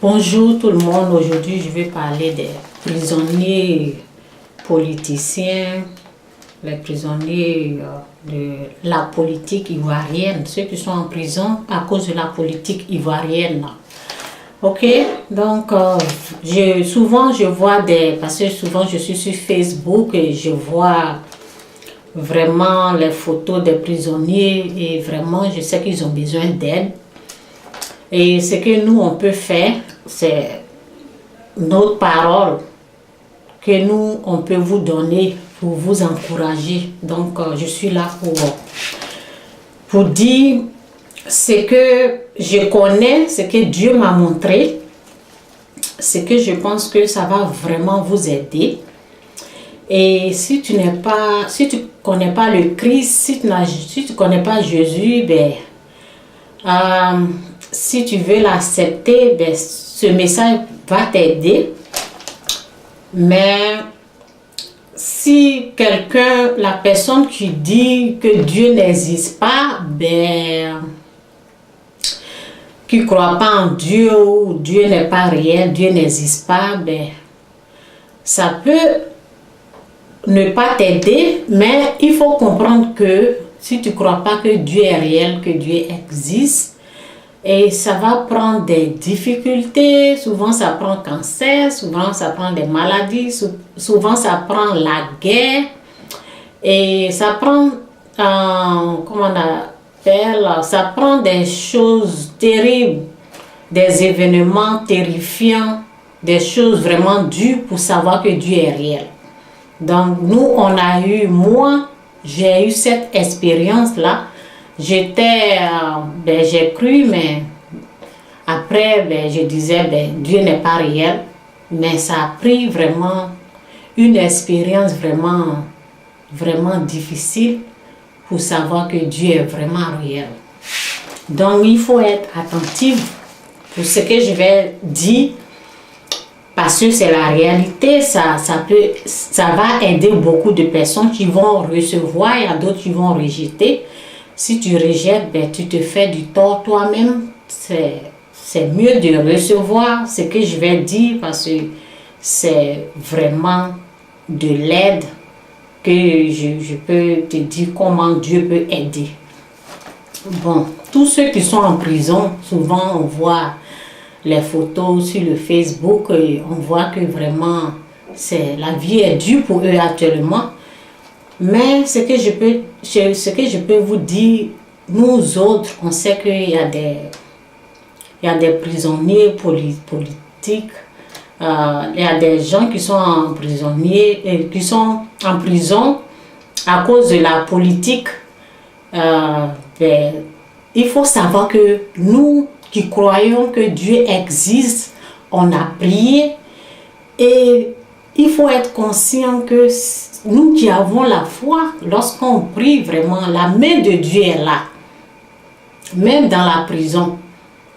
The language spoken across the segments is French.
Bonjour tout le monde, aujourd'hui je vais parler des prisonniers politiciens, les prisonniers de la politique ivoirienne, ceux qui sont en prison à cause de la politique ivoirienne. Ok, donc souvent je vois parce que souvent je suis sur Facebook et je vois vraiment les photos des prisonniers et vraiment je sais qu'ils ont besoin d'aide. Et ce que nous on peut faire, c'est notre parole que nous on peut vous donner pour vous encourager. Donc je suis là pour dire ce que je connais, ce que Dieu m'a montré, ce que je pense que ça va vraiment vous aider. Et si tu connais pas le Christ, si tu connais pas Jésus, si tu veux l'accepter, ce message va t'aider. Mais si la personne qui dit que Dieu n'existe pas, qui ne croit pas en Dieu ou Dieu n'est pas réel, Dieu n'existe pas, ça peut ne pas t'aider, mais il faut comprendre que si tu ne crois pas que Dieu est réel, que Dieu existe, et ça va prendre des difficultés, souvent ça prend cancer, souvent ça prend des maladies, souvent ça prend la guerre, et ça prend, ça prend des choses terribles, des événements terrifiants, des choses vraiment dures pour savoir que Dieu est réel. Donc j'ai eu cette expérience-là. J'ai cru, mais après, je disais, Dieu n'est pas réel. Mais ça a pris vraiment une expérience vraiment, vraiment difficile pour savoir que Dieu est vraiment réel. Donc, il faut être attentif pour ce que je vais dire, parce que c'est la réalité. Ça va aider beaucoup de personnes qui vont recevoir, il y a d'autres qui vont rejeter. Si tu rejettes, tu te fais du tort toi-même. C'est mieux de recevoir ce que je vais dire parce que c'est vraiment de l'aide que je peux te dire comment Dieu peut aider. Bon, tous ceux qui sont en prison, souvent on voit les photos sur le Facebook et on voit que vraiment la vie est dure pour eux actuellement. Mais ce que je peux vous dire, nous autres, on sait qu'il y a des prisonniers politiques, il y a des gens qui sont qui sont en prison à cause de la politique. Il faut savoir que nous qui croyons que Dieu existe, on a prié et il faut être conscient que nous qui avons la foi, lorsqu'on prie vraiment, la main de Dieu est là. Même dans la prison,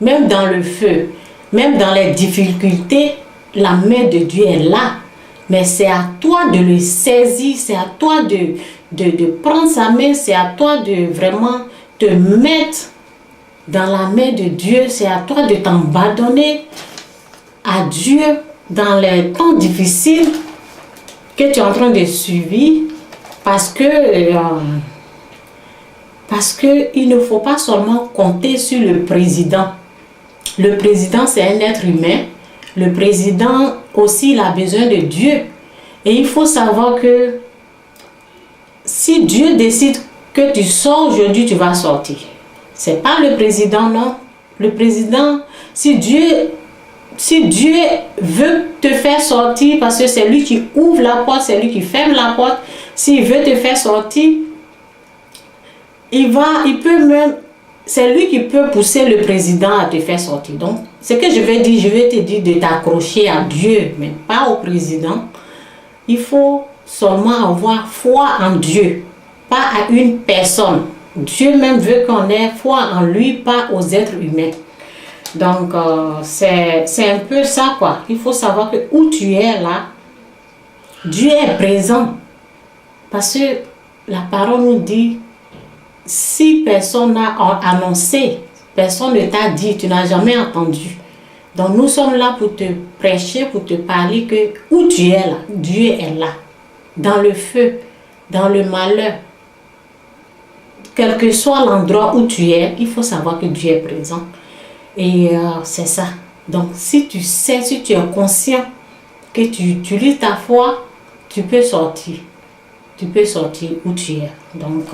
même dans le feu, même dans les difficultés, la main de Dieu est là. Mais c'est à toi de le saisir, c'est à toi de prendre sa main, c'est à toi de vraiment te mettre dans la main de Dieu, c'est à toi de t'abandonner à Dieu dans les temps difficiles que tu es en train de subir, parce que il ne faut pas seulement compter sur le président. Le président, c'est un être humain. Le président aussi, il a besoin de Dieu. Et il faut savoir que si Dieu décide que tu sors aujourd'hui, tu vas sortir. C'est pas le président, non. Le président, si Dieu veut te faire sortir, parce que c'est lui qui ouvre la porte, c'est lui qui ferme la porte, s'il veut te faire sortir, c'est lui qui peut pousser le président à te faire sortir. Donc, ce que je vais te dire de t'accrocher à Dieu, mais pas au président. Il faut seulement avoir foi en Dieu, pas à une personne. Dieu même veut qu'on ait foi en lui, pas aux êtres humains. Donc, c'est un peu ça, quoi. Il faut savoir que où tu es là, Dieu est présent. Parce que la parole nous dit, si personne n'a annoncé, personne ne t'a dit, tu n'as jamais entendu. Donc nous sommes là pour te prêcher, pour te parler que où tu es là, Dieu est là. Dans le feu, dans le malheur. Quel que soit l'endroit où tu es, il faut savoir que Dieu est présent. Et c'est ça. Donc si tu sais, si tu es conscient que tu utilises ta foi, tu peux sortir. Tu peux sortir où tu es. Donc,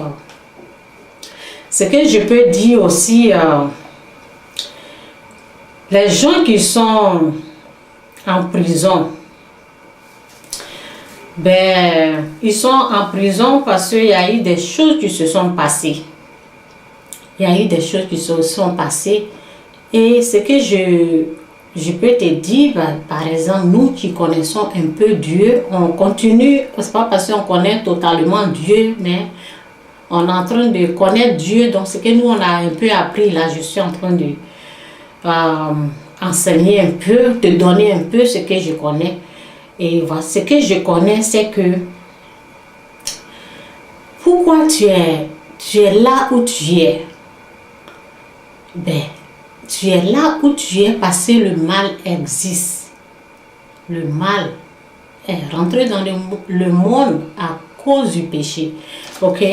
ce que je peux dire aussi, les gens qui sont en prison, ben, ils sont en prison parce qu'il y a eu des choses qui se sont passées. Il y a eu des choses qui se sont passées. Et ce que je peux te dire, par exemple, nous qui connaissons un peu Dieu, on continue, c'est pas parce qu'on connaît totalement Dieu, mais on est en train de connaître Dieu. Donc, ce que nous, on a un peu appris, là, je suis en train de enseigner un peu, te donner un peu ce que je connais. Et voilà, ce que je connais, c'est que pourquoi tu es là où tu es? Ben, tu es là où tu es parce que le mal existe. Le mal est rentré dans le monde à cause du péché. Ok?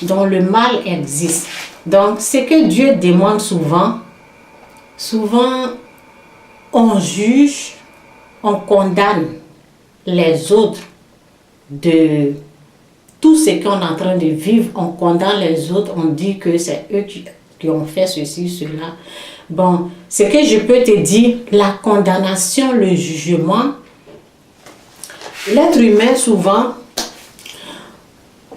Donc le mal existe. Donc ce que Dieu demande souvent on juge, on condamne les autres de tout ce qu'on est en train de vivre. On condamne les autres, on dit que c'est eux qui ont fait ceci, cela. Bon, ce que je peux te dire, la condamnation, le jugement, l'être humain souvent,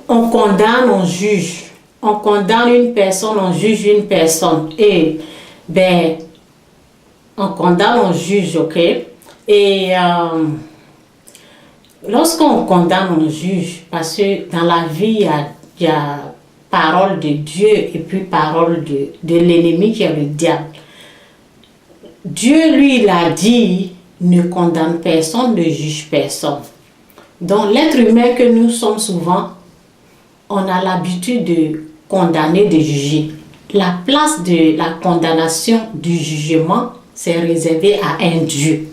on condamne, on juge. On condamne une personne, on juge une personne. Et, ben, on condamne, on juge, ok? Et lorsqu'on condamne, on juge, parce que dans la vie, il y a parole de Dieu et puis parole de l'ennemi qui est le diable. Dieu, lui, il a dit, ne condamne personne, ne juge personne. Donc, l'être humain que nous sommes souvent, on a l'habitude de condamner, de juger. La place de la condamnation, du jugement, c'est réservé à un Dieu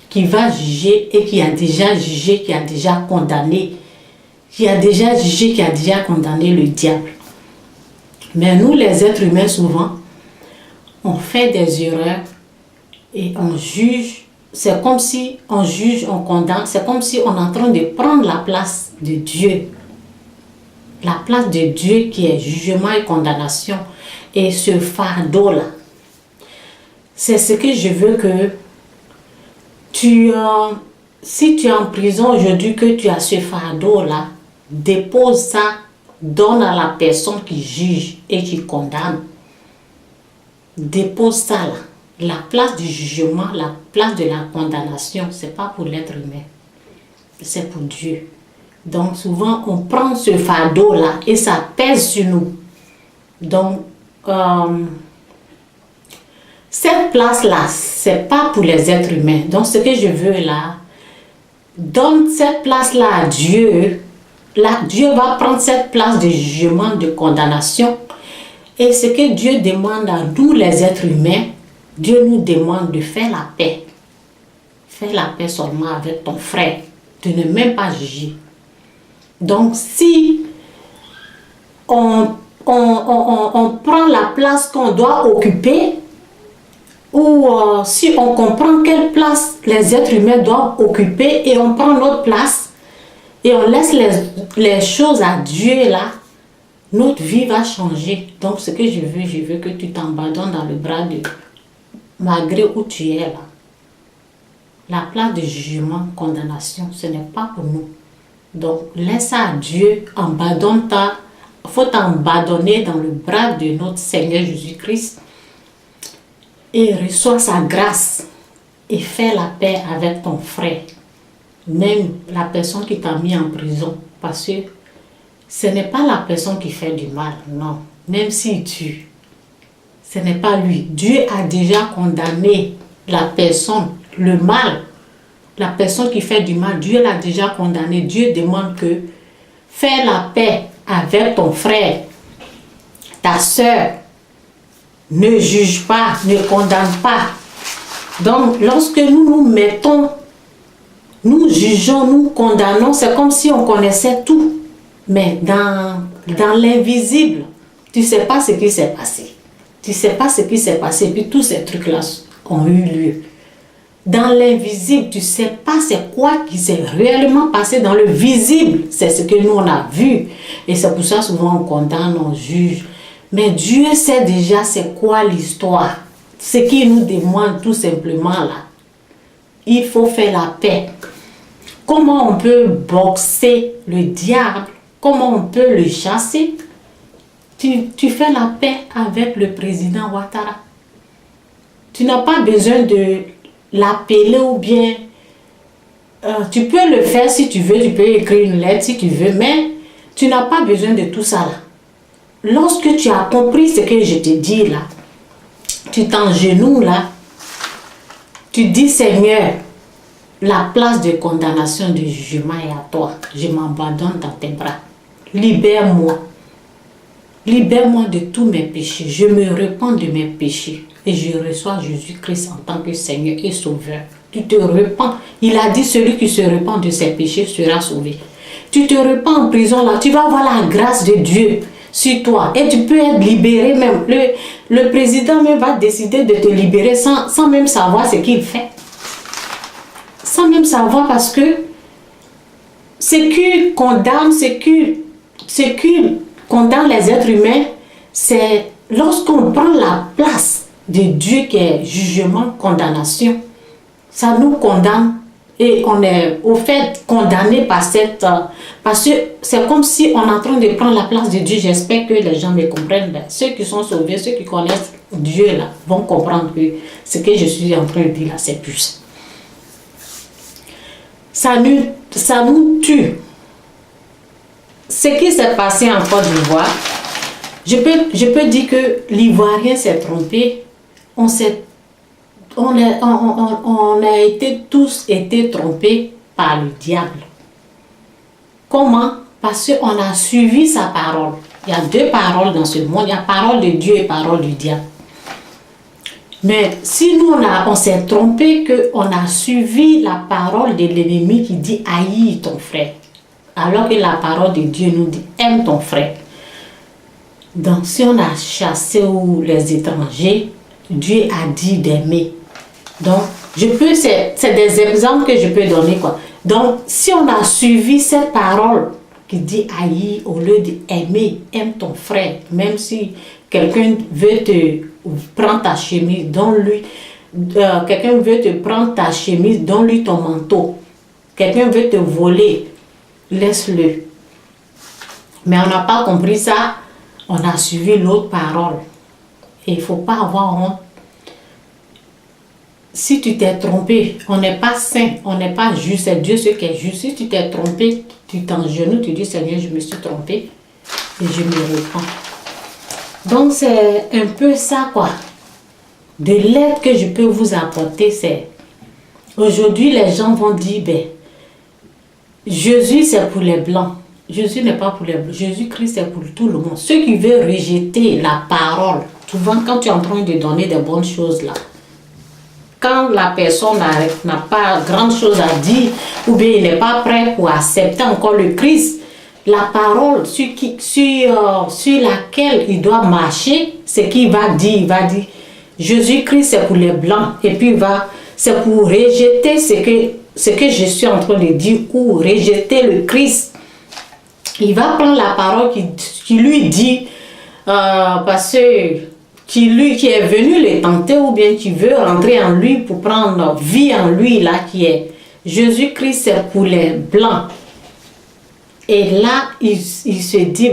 qui va juger et qui a déjà jugé, qui a déjà condamné, qui a déjà jugé, qui a déjà condamné le diable. Mais nous, les êtres humains, souvent, on fait des erreurs et on juge. C'est comme si on juge, on condamne. C'est comme si on est en train de prendre la place de Dieu. La place de Dieu qui est jugement et condamnation. Et ce fardeau-là, c'est ce que je veux que si tu es en prison aujourd'hui, que tu as ce fardeau-là, dépose ça, donne à la personne qui juge et qui condamne. Dépose ça là. La place du jugement, la place de la condamnation, ce n'est pas pour l'être humain. C'est pour Dieu. Donc souvent, on prend ce fardeau-là et ça pèse sur nous. Donc, cette place-là, ce n'est pas pour les êtres humains. Donc, ce que je veux là, donne cette place-là à Dieu. Là, Dieu va prendre cette place de jugement, de condamnation. Et ce que Dieu demande à nous, les êtres humains, Dieu nous demande de faire la paix. Faire la paix seulement avec ton frère. De ne même pas juger. Donc, si on prend la place qu'on doit occuper, ou si on comprend quelle place les êtres humains doivent occuper et on prend notre place et on laisse les choses à Dieu là, notre vie va changer. Donc ce que je veux que tu t'abandonnes dans le bras de malgré où tu es là. La place de jugement, condamnation, ce n'est pas pour nous. Donc laisse à Dieu, faut t'abandonner dans le bras de notre Seigneur Jésus-Christ. Et reçois sa grâce et fais la paix avec ton frère, même la personne qui t'a mis en prison, parce que ce n'est pas la personne qui fait du mal, non, même s'il tue, ce n'est pas lui. Dieu a déjà condamné la personne, le mal, la personne qui fait du mal, Dieu l'a déjà condamné. Dieu demande que fais la paix avec ton frère, ta soeur. Ne juge pas, ne condamne pas. Donc, lorsque nous nous mettons, nous jugeons, nous condamnons, c'est comme si on connaissait tout. Mais dans l'invisible, tu ne sais pas ce qui s'est passé. Tu ne sais pas ce qui s'est passé, puis tous ces trucs-là ont eu lieu. Dans l'invisible, tu ne sais pas c'est quoi qui s'est réellement passé. Dans le visible, c'est ce que nous on a vu. Et c'est pour ça souvent on condamne, on juge. Mais Dieu sait déjà c'est quoi l'histoire. Ce qu'il nous demande tout simplement là. Il faut faire la paix. Comment on peut boxer le diable? Comment on peut le chasser? Tu fais la paix avec le président Ouattara. Tu n'as pas besoin de l'appeler ou bien tu peux le faire si tu veux, tu peux écrire une lettre si tu veux, mais tu n'as pas besoin de tout ça là. Lorsque tu as compris ce que je te dis là, tu t'engenouilles là, tu dis Seigneur, la place de condamnation, de jugement est à toi. Je m'abandonne dans tes bras. Libère-moi. Libère-moi de tous mes péchés. Je me repens de mes péchés. Et je reçois Jésus-Christ en tant que Seigneur et Sauveur. Tu te repens. Il a dit celui qui se repent de ses péchés sera sauvé. Tu te repens en prison là. Tu vas avoir la grâce de Dieu sur toi. Et tu peux être libéré même. Le président même va décider de te libérer sans même savoir ce qu'il fait. Sans même savoir parce que ce qu'il condamne, ce qu'il condamne les êtres humains, c'est lorsqu'on prend la place de Dieu qui est jugement, condamnation, ça nous condamne et on est au fait condamné par cette... parce que c'est comme si on est en train de prendre la place de Dieu. J'espère que les gens me comprennent. Ceux qui sont sauvés, ceux qui connaissent Dieu là, vont comprendre que ce que je suis en train de dire là, c'est plus. Ça nous tue. Ce qui s'est passé en Côte d'Ivoire, je peux dire que l'Ivoirien s'est trompé. On a tous été trompés par le diable. Comment? Parce qu'on a suivi sa parole. Il y a deux paroles dans ce monde. Il y a parole de Dieu et parole du diable. Mais si nous, on s'est trompé, qu'on a suivi la parole de l'ennemi qui dit haïs ton frère, alors que la parole de Dieu nous dit aime ton frère. Donc, si on a chassé les étrangers, Dieu a dit d'aimer. Donc, c'est des exemples que je peux donner, quoi. Donc, si on a suivi cette parole qui dit haïs au lieu d'aimer, aime ton frère, même si quelqu'un veut te prendre ta chemise, donne-lui. Quelqu'un veut te prendre ta chemise, donne-lui ton manteau. Quelqu'un veut te voler, laisse-le. Mais on n'a pas compris ça, on a suivi l'autre parole. Et il ne faut pas avoir honte. Si tu t'es trompé, on n'est pas saint, on n'est pas juste, c'est Dieu ce qui est juste. Si tu t'es trompé, tu t'engenouilles, tu dis Seigneur, je me suis trompé et je me repens. Donc c'est un peu ça quoi. De l'aide que je peux vous apporter, c'est aujourd'hui les gens vont dire Jésus c'est pour les blancs. Jésus n'est pas pour les blancs. Jésus-Christ c'est pour tout le monde. Ceux qui veulent rejeter la parole, souvent quand tu es en train de donner des bonnes choses là, quand la personne n'a pas grand chose à dire ou bien il n'est pas prêt pour accepter encore le Christ, la parole sur laquelle il doit marcher, ce qu'il va dire, il va dire Jésus-Christ c'est pour les blancs et puis c'est pour rejeter ce que je suis en train de dire ou rejeter le Christ. Il va prendre la parole qui lui dit parce que qui est venu le tenter ou bien qui veut rentrer en lui pour prendre vie en lui là qui est Jésus-Christ c'est pour les blancs. Et là, il se dit,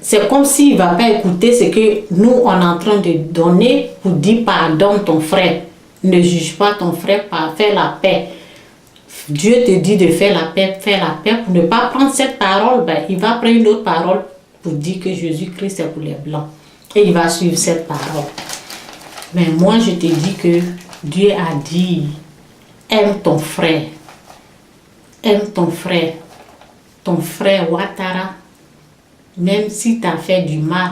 c'est comme s'il ne va pas écouter ce que nous, on est en train de donner pour dire pardonne ton frère. Ne juge pas ton frère, fais la paix. Dieu te dit de faire la paix, pour ne pas prendre cette parole, il va prendre une autre parole pour dire que Jésus-Christ est pour les blancs. Et il va suivre cette parole. Mais moi, je te dis que Dieu a dit, aime ton frère. Aime ton frère. Ton frère Ouattara, même si tu as fait du mal,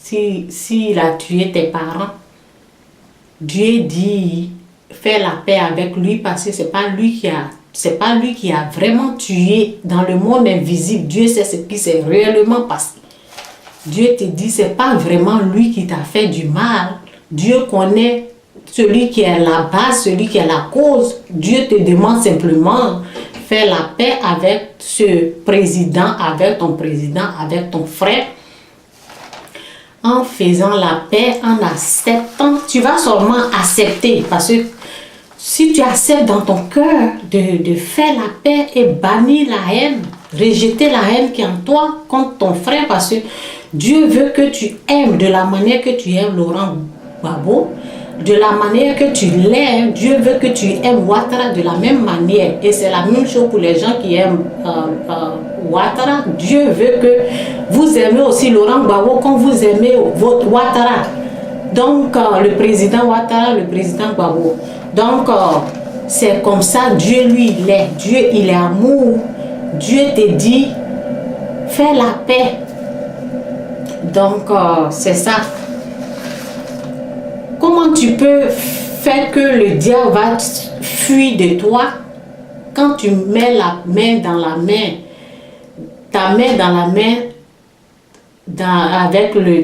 s'il a tué tes parents, Dieu dit, faire la paix avec lui parce que c'est pas lui qui a vraiment tué dans le monde invisible. Dieu sait ce qui s'est réellement passé. Dieu te dit, c'est pas vraiment lui qui t'a fait du mal. Dieu connaît celui qui est la base, celui qui est la cause. Dieu te demande simplement faire la paix avec ce président, avec ton frère. En faisant la paix, en acceptant, tu vas seulement accepter. Parce que si tu acceptes dans ton cœur de faire la paix et bannir la haine, rejeter la haine qui est en toi contre ton frère, parce que Dieu veut que tu aimes de la manière que tu aimes Laurent Gbagbo, de la manière que tu l'aimes. Dieu veut que tu aimes Ouattara de la même manière. Et c'est la même chose pour les gens qui aiment Ouattara. Dieu veut que vous aimez aussi Laurent Gbagbo comme vous aimez votre Ouattara. Donc, le président Ouattara, le président Gbagbo. Donc, c'est comme ça, Dieu, lui, il est. Dieu, il est amour. Dieu te dit, fais la paix. Donc, c'est ça. Comment tu peux faire que le diable va fuir de toi quand tu mets la main dans la main, ta main dans la main,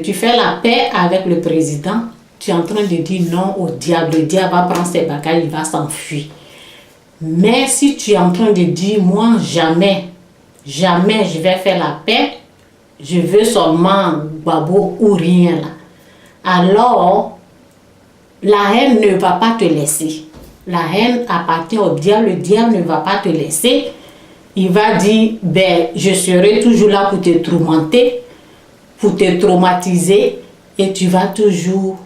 tu fais la paix avec le président, tu es en train de dire non au diable. Le diable va prendre ses bagages, il va s'enfuir. Mais si tu es en train de dire, moi, jamais je vais faire la paix, je veux seulement Gbagbo ou rien là. Alors, la haine ne va pas te laisser. La haine appartient au diable. Le diable ne va pas te laisser. Il va dire, ben, je serai toujours là pour te tourmenter, pour te traumatiser, et tu vas toujours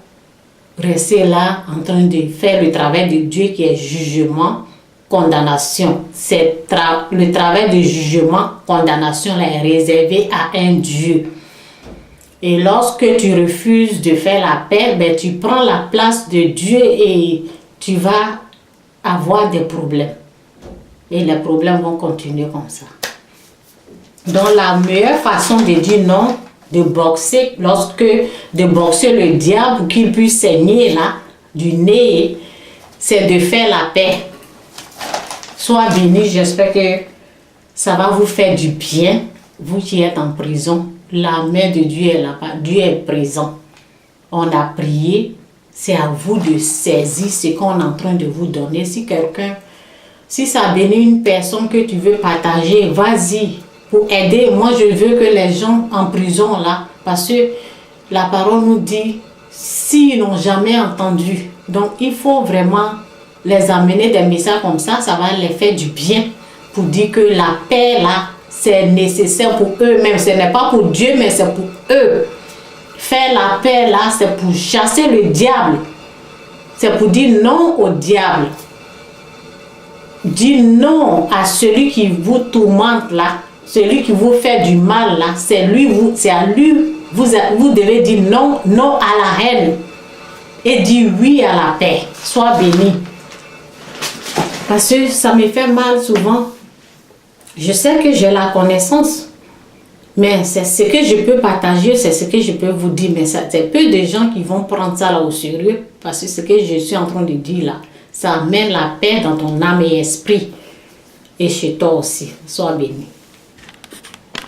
rester là en train de faire le travail de Dieu qui est jugement, condamnation. C'est le travail de jugement, condamnation là, est réservé à un Dieu. Et lorsque tu refuses de faire la paix, ben, tu prends la place de Dieu et tu vas avoir des problèmes. Et les problèmes vont continuer comme ça. Donc la meilleure façon de dire non, de boxer le diable pour qu'il puisse saigner là, du nez, c'est de faire la paix. Sois béni, j'espère que ça va vous faire du bien, vous qui êtes en prison. La main de Dieu est là-bas, Dieu est présent. On a prié, c'est à vous de saisir ce qu'on est en train de vous donner. Si ça bénit une personne que tu veux partager, vas-y pour aider. Moi, je veux que les gens en prison là, parce que la parole nous dit, s'ils n'ont jamais entendu, donc il faut vraiment les amener des messages comme ça va les faire du bien pour dire que la paix là, c'est nécessaire pour eux-mêmes. Ce n'est pas pour Dieu, mais c'est pour eux. Faire la paix là, c'est pour chasser le diable. C'est pour dire non au diable. Dire non à celui qui vous tourmente là, celui qui vous fait du mal là, c'est à lui, vous devez dire non, non à la haine et dire oui à la paix. Sois béni. Parce que ça me fait mal souvent. Je sais que j'ai la connaissance, mais c'est ce que je peux partager, c'est ce que je peux vous dire. Mais c'est peu de gens qui vont prendre ça là au sérieux, parce que ce que je suis en train de dire là, ça amène la paix dans ton âme et esprit. Et chez toi aussi. Sois béni.